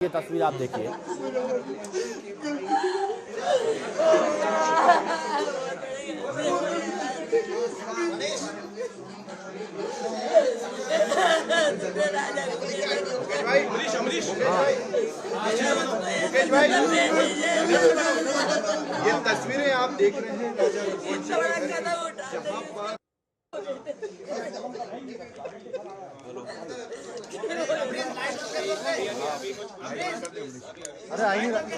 ये तस्वीर आप देखिए। मुकेश भाई ये तस्वीरें आप देख रहे हैं अरे आइए मतलब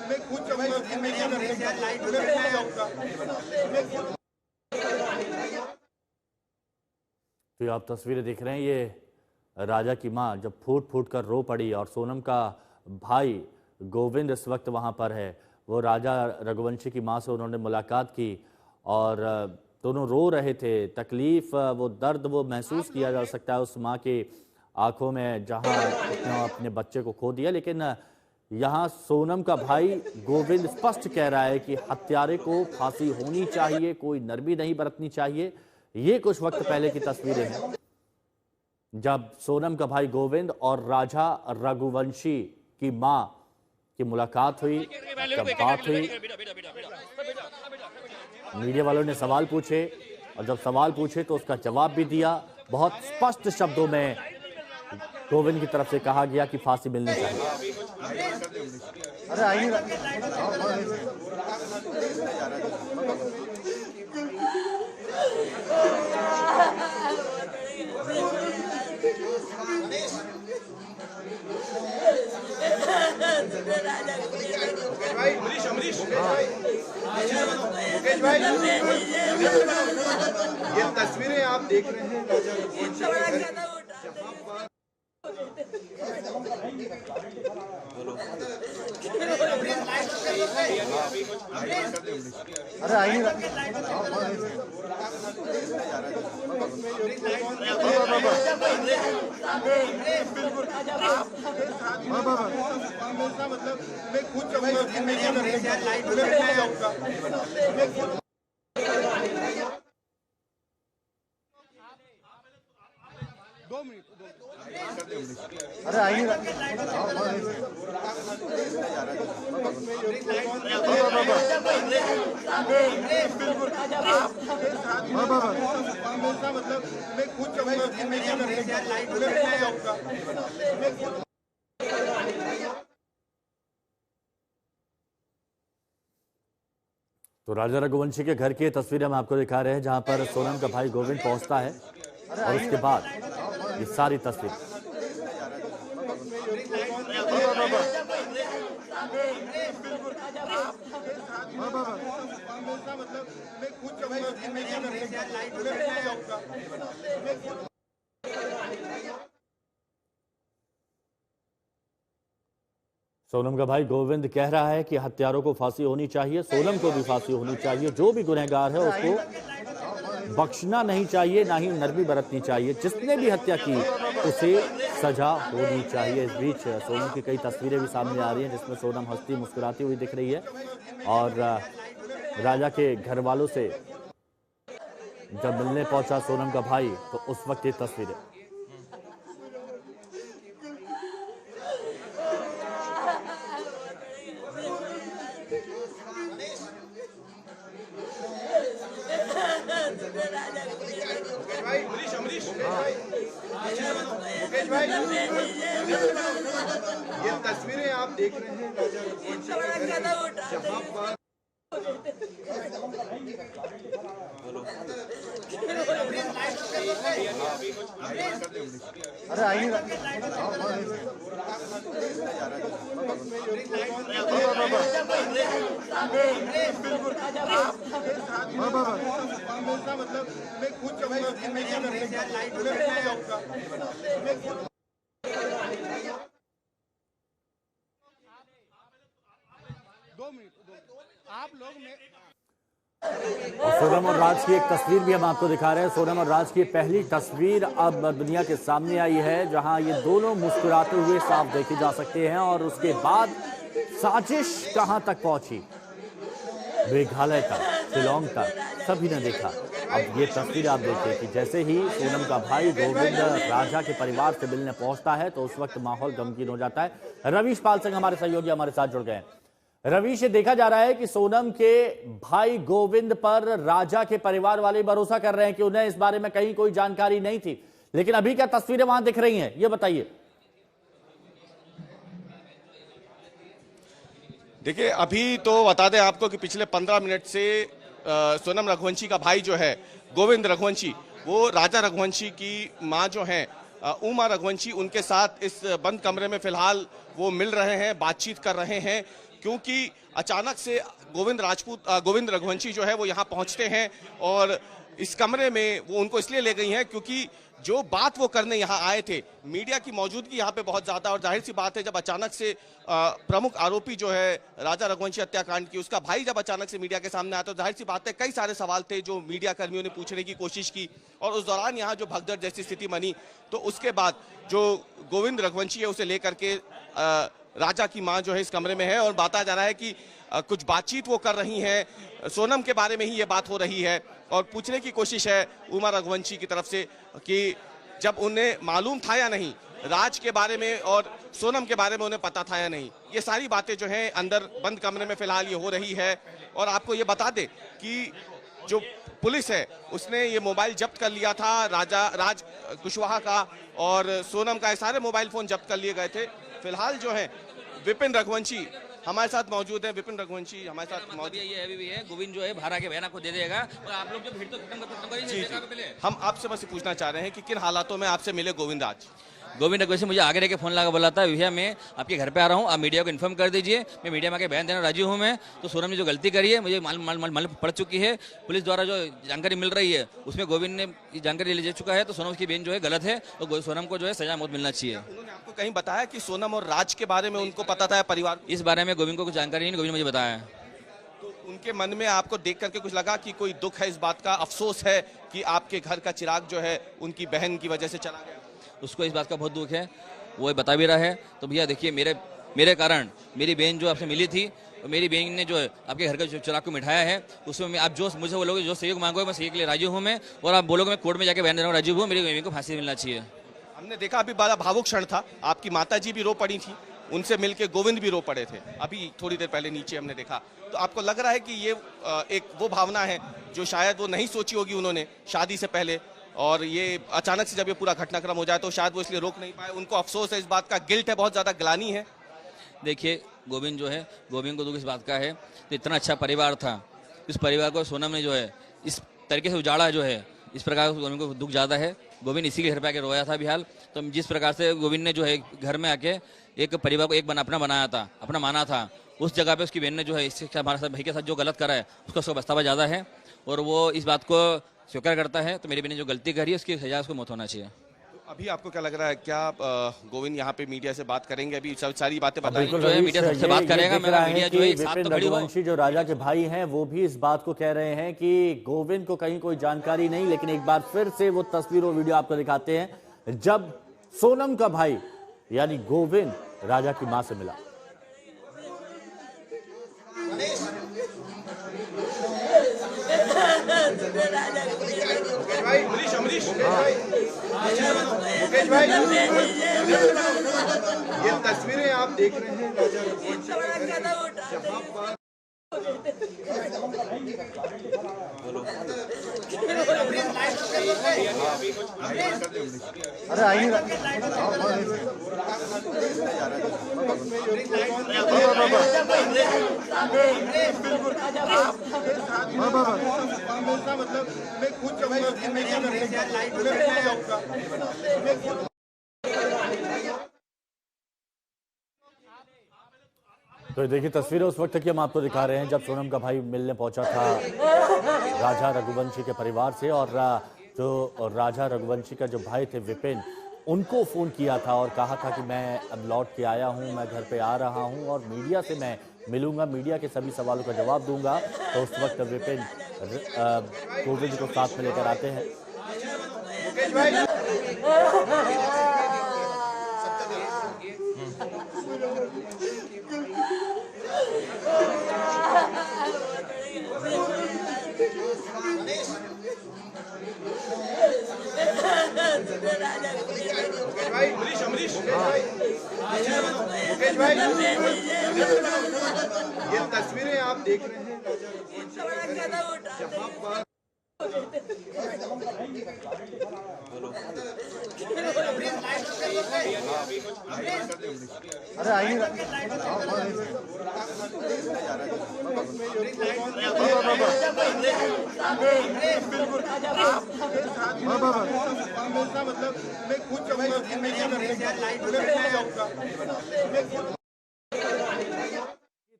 मैं खुद तो आप तस्वीरें देख रहे हैं। ये राजा की मां जब फूट फूट कर रो पड़ी और सोनम का भाई गोविंद इस वक्त वहां पर है। वो राजा रघुवंशी की मां से उन्होंने मुलाकात की और दोनों रो रहे थे। तकलीफ, वो दर्द वो महसूस किया जा सकता है उस मां की आंखों में जहां उसने अपने बच्चे को खो दिया। लेकिन यहाँ सोनम का भाई गोविंद स्पष्ट कह रहा है कि हत्यारे को फांसी होनी चाहिए, कोई नरमी नहीं बरतनी चाहिए। ये कुछ वक्त पहले की तस्वीरें हैं जब सोनम का भाई गोविंद और राजा रघुवंशी की मां की मुलाकात हुई, जब बात हुई, मीडिया वालों ने सवाल पूछे और जब सवाल पूछे तो उसका जवाब भी दिया। बहुत स्पष्ट शब्दों में गोविंद की तरफ से कहा गया कि फांसी मिलनी चाहिए। अरे आइए मुकेश भाई ये तस्वीरें आप देख रहे हैं अरे आइए मतलब मैं खुद 2 मिनट अरे आइए मतलब मैं खुद तो राजा रघुवंशी के घर की तस्वीरें हम आपको दिखा रहे हैं जहां पर सोनम का भाई गोविंद पहुंचता है और उसके बाद ये सारी तस्वीर। मतलब मैं खुद सोनम का भाई गोविंद कह रहा है कि हत्यारों को फांसी होनी चाहिए, सोनम को भी फांसी होनी चाहिए। जो भी गुनहगार है उसको बख्शना नहीं चाहिए, ना ही नरमी बरतनी चाहिए। जिसने भी हत्या की उसे सजा होनी चाहिए। इस बीच सोनम की कई तस्वीरें भी सामने आ रही हैं जिसमें सोनम हंसती मुस्कुराती हुई दिख रही है और राजा के घर वालों से जब मिलने पहुंचा सोनम का भाई तो उस वक्त ये तस्वीरें। मुकेश भाई ये तस्वीरें आप देख रहे हैं अरे आइए मतलब मैं खुद 2 मिनट आप लोग में सोनम और राज की एक तस्वीर भी हम आपको दिखा रहे हैं। सोनम और राज की पहली तस्वीर अब दुनिया के सामने आई है जहां ये दोनों मुस्कुराते हुए साफ देखे जा सकते हैं और उसके बाद साजिश कहां तक पहुंची मेघालय तक, शिलोंग तक सभी ने देखा। अब ये तस्वीर आप देखिए कि जैसे ही सोनम का भाई गोविंद राजा के परिवार से मिलने पहुंचता है तो उस वक्त माहौल गमगीन हो जाता है। रवीश पाल सिंह हमारे सहयोगी हमारे साथ जुड़ गए हैं। रवीश, ये देखा जा रहा है कि सोनम के भाई गोविंद पर राजा के परिवार वाले भरोसा कर रहे हैं कि उन्हें इस बारे में कहीं कोई जानकारी नहीं थी, लेकिन अभी क्या तस्वीरें वहां दिख रही हैं, ये बताइए। देखिए, अभी तो बता दें आपको कि पिछले 15 मिनट से सोनम रघुवंशी का भाई जो है गोविंद रघुवंशी, वो राजा रघुवंशी की मां जो है उमा रघुवंशी, उनके साथ इस बंद कमरे में फिलहाल वो मिल रहे हैं, बातचीत कर रहे हैं, क्योंकि अचानक से गोविंद रघुवंशी जो है वो यहाँ पहुंचते हैं और इस कमरे में वो उनको इसलिए ले गई हैं क्योंकि जो बात वो करने यहाँ आए थे, मीडिया की मौजूदगी यहाँ पे बहुत ज्यादा, और जाहिर सी बात है जब अचानक से प्रमुख आरोपी जो है राजा रघुवंशी हत्याकांड की, उसका भाई जब अचानक से मीडिया के सामने आया तो जाहिर सी बात है कई सारे सवाल थे जो मीडिया कर्मियों ने पूछने की कोशिश की, और उस दौरान यहाँ जो भगदड़ जैसी स्थिति बनी, तो उसके बाद जो गोविंद रघुवंशी है उसे लेकर के राजा की मां जो है इस कमरे में है, और बताया जा रहा है कि कुछ बातचीत वो कर रही हैं, सोनम के बारे में ही ये बात हो रही है, और पूछने की कोशिश है उमा रघुवंशी की तरफ से कि जब उन्हें मालूम था या नहीं, राज के बारे में और सोनम के बारे में उन्हें पता था या नहीं, ये सारी बातें जो हैं अंदर बंद कमरे में फिलहाल ये हो रही है। और आपको ये बता दें कि जो पुलिस है उसने ये मोबाइल जब्त कर लिया था राज कुशवाहा का, और सोनम का, सारे मोबाइल फोन जब्त कर लिए गए थे। फिलहाल जो है विपिन रघुवंशी हमारे साथ मौजूद है। विपिन रघुवंशी हमारे साथ मौजूद ये अभी भी है। गोविंद जो है बाहर आके बयान आपको दे देगा, और आप लोग जो भीड़ तो खत्म करिए। हम आपसे बस पूछना चाह रहे हैं कि किन हालातों में आपसे मिले गोविंद आज? गोविंद रघुवंशी मुझे आगे रह के फोन लगा बोला था, भैया मैं आपके घर पे आ रहा हूँ, आप मीडिया को इन्फॉर्म कर दीजिए, मैं मीडिया में आके बयान देना राजी हूँ। मैं तो सोनम ने जो गलती करी है मुझे मालूम पड़ चुकी है, पुलिस द्वारा जो जानकारी मिल रही है उसमें गोविंद ने जानकारी ले चुका है, तो सोनम की बहन जो है गलत है, तो सोनम को जो है सजा मौत मिलना चाहिए। उन्होंने आपको कहीं बताया कि सोनम और राज के बारे में उनको पता था परिवार? इस बारे में गोविंद को कुछ जानकारी नहीं, गोविंद मुझे बताया है। तो उनके मन में आपको देख करके कुछ लगा कि कोई दुख है इस बात का, अफसोस है कि आपके घर का चिराग जो है उनकी बहन की वजह से चला गया? उसको इस बात का बहुत दुख है, वो बता भी रहा है। तो भैया देखिए, मेरे कारण मेरी बहन जो आपसे मिली थी, तो मेरी बहन ने जो है आपके घर का जो चिराग को मिठाया है, उसमें आप जो मुझे बोलोगे, जो सहयोग मांगोगे मैं सहयोग के लिए राजी हूँ मैं, और आप बोलोगे मैं कोर्ट में जाके बयान देना राजी हूँ, मेरी बहन को फांसी मिलना चाहिए। हमने देखा अभी बड़ा भावुक क्षण था, आपकी माताजी भी रो पड़ी थी, उनसे मिलके गोविंद भी रो पड़े थे, अभी थोड़ी देर पहले नीचे हमने देखा। तो आपको लग रहा है कि ये एक वो भावना है जो शायद वो नहीं सोची होगी उन्होंने शादी से पहले, और ये अचानक से जब ये पूरा घटनाक्रम हो जाए तो शायद वो इसलिए रोक नहीं पाए, उनको अफसोस है इस बात का, गिल्ट है, बहुत ज्यादा ग्लानी है? देखिए, गोविंद जो है, गोविंद को दुख इस बात का है, तो इतना अच्छा परिवार था, इस परिवार को सोनम ने जो है इस तरीके से उजाड़ा जो है, इस प्रकार गोविंद को दुख ज्यादा है। गोविंद इसी के घर पे आके रोया था फिलहाल। तो जिस प्रकार से गोविंद ने जो है घर में आके एक परिवार को एक अपना बनाया था, अपना माना था, उस जगह पे उसकी बहन ने जो है इससे हमारे साथ भाई के साथ जो गलत करा है उसका पछतावा ज्यादा है, और वो इस बात को स्वीकार करता है। तो मेरी बहन ने जो गलती करी है उसकी सजा उसको मौत होना चाहिए। अभी आपको क्या लग रहा है, क्या गोविंद यहाँ पे मीडिया से बात करेंगे? अभी सारी बातें बताएंगे बिल्कुल जो है मीडिया सबसे बात करेगा। मेरा मीडिया जो है साथ विपिन तो खड़ी हो। रघुवंशी जो राजा के भाई हैं वो भी इस बात को कह रहे हैं कि गोविंद को कहीं कोई जानकारी नहीं, लेकिन एक बार फिर से वो तस्वीर और वीडियो आपको दिखाते हैं जब सोनम का भाई यानी गोविंद राजा की मां से मिला। मुकेश भाई, ये तस्वीरें आप देख रहे हैं राजा रघुवंशी अरे आई नहीं मतलब मैं खुद तो देखिए तस्वीरें उस वक्त की हम आपको दिखा रहे हैं जब सोनम का भाई मिलने पहुंचा था राजा रघुवंशी के परिवार से, और जो राजा रघुवंशी का जो भाई थे विपिन, उनको फोन किया था और कहा था कि मैं अब लौट के आया हूं, मैं घर पे आ रहा हूं और मीडिया से मैं मिलूंगा, मीडिया के सभी सवालों का जवाब दूंगा। तो उस वक्त विपिन गोविंद को साथ में लेकर आते हैं। मुकेश भाई, ये तस्वीरें आप देख रहे हैं जहां पर अरे आई नहीं मतलब मैं खुद जाऊंगा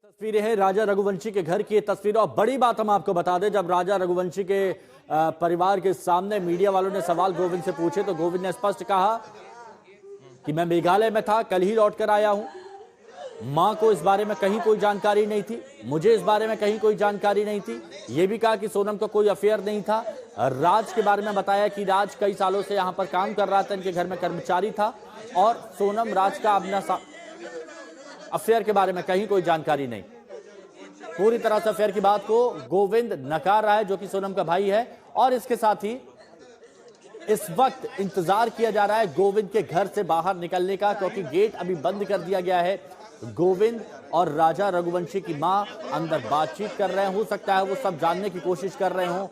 तस्वीरें हैं राजा रघुवंशी के घर की ये तस्वीरें। और बड़ी बात हम आपको बता दें, जब राजा रघुवंशी के परिवार के सामने मीडिया वालों ने सवाल गोविंद से पूछे तो गोविंद ने स्पष्ट कहा कि मैं मेघालय में था, कल ही लौट कर आया हूं, मां को इस बारे में कहीं कोई जानकारी नहीं थी, मुझे इस बारे में कहीं कोई जानकारी नहीं थी। यह भी कहा कि सोनम का कोई अफेयर नहीं था। राज के बारे में बताया कि राज कई सालों से यहां पर काम कर रहा था, इनके घर में कर्मचारी था और सोनम राज का अपना अफेयर के बारे में कहीं कोई जानकारी नहीं। पूरी तरह से अफेयर की बात को गोविंद नकार रहा है, जो कि सोनम का भाई है। और इसके साथ ही इस वक्त इंतजार किया जा रहा है गोविंद के घर से बाहर निकलने का, क्योंकि गेट अभी बंद कर दिया गया है। गोविंद और राजा रघुवंशी की मां अंदर बातचीत कर रहे हैं, हो सकता है वो सब जानने की कोशिश कर रहे हों।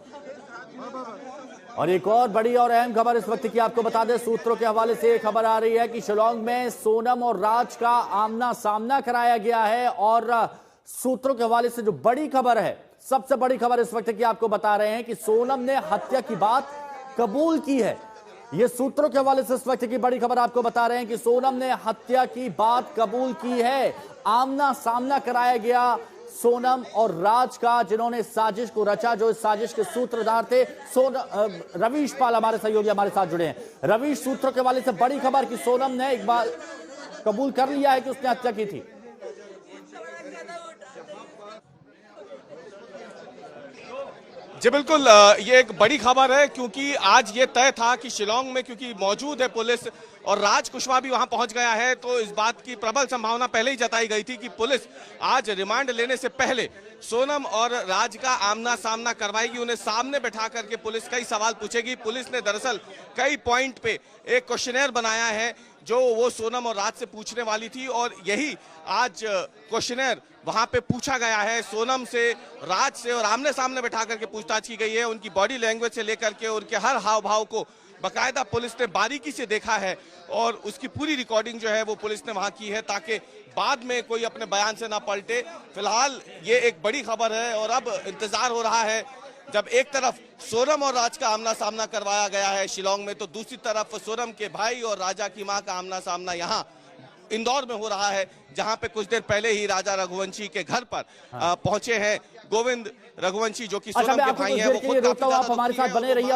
और एक और बड़ी और अहम खबर इस वक्त की आपको बता दें, सूत्रों के हवाले से खबर आ रही है कि शिलांग में सोनम और राज का आमना सामना कराया गया है। और सूत्रों के हवाले से जो बड़ी खबर है, सबसे बड़ी खबर इस वक्त की आपको बता रहे हैं कि सोनम ने हत्या की बात कबूल की है। ये सूत्रों के हवाले से इस वक्त की बड़ी खबर आपको बता रहे हैं कि सोनम ने हत्या की बात कबूल की है। आमना सामना कराया गया सोनम और राज का, जिन्होंने साजिश को रचा, जो इस साजिश के सूत्रधार थे। रवीश पाल हमारे सहयोगी हमारे साथ जुड़े हैं। रवीश, सूत्रों के हवाले से बड़ी खबर कि सोनम ने एक बार कबूल कर लिया है कि उसने हत्या की थी। जी बिल्कुल, ये एक बड़ी खबर है, क्योंकि आज ये तय था कि शिलांग में क्योंकि मौजूद है पुलिस और राज कुशवाहा भी वहां पहुंच गया है, तो इस बात की प्रबल संभावना पहले ही जताई गई थी कि पुलिस आज रिमांड लेने से पहले सोनम और राज का आमना सामना करवाएगी। उन्हें सामने बैठा करके पुलिस कई सवाल पूछेगी। पुलिस ने दरअसल कई पॉइंट पे एक क्वेश्चनर बनाया है जो वो सोनम और राज से पूछने वाली थी, और यही आज क्वेश्चनर वहां पे पूछा गया है सोनम से, राज से, और आमने सामने बैठा करके पूछताछ की गई है। उनकी बॉडी लैंग्वेज से लेकर के उनके हर हाव भाव को बकायदा पुलिस ने बारीकी से देखा है और उसकी पूरी रिकॉर्डिंग जो है वो पुलिस ने वहां की है, ताकि बाद में कोई अपने बयान से ना पलटे। फिलहाल ये एक बड़ी खबर है और अब इंतजार हो रहा है, जब एक तरफ सोनम और राज का आमना सामना करवाया गया है शिलांग में, तो दूसरी तरफ सोनम के भाई और राजा की मां का आमना सामना यहाँ इंदौर में हो रहा है, जहां पे कुछ देर पहले ही राजा रघुवंशी के घर पर पहुंचे हैं गोविंद रघुवंशी, जो कि सोनम के भाई हैं। वो खुद आप हमारे साथ बने रहिए।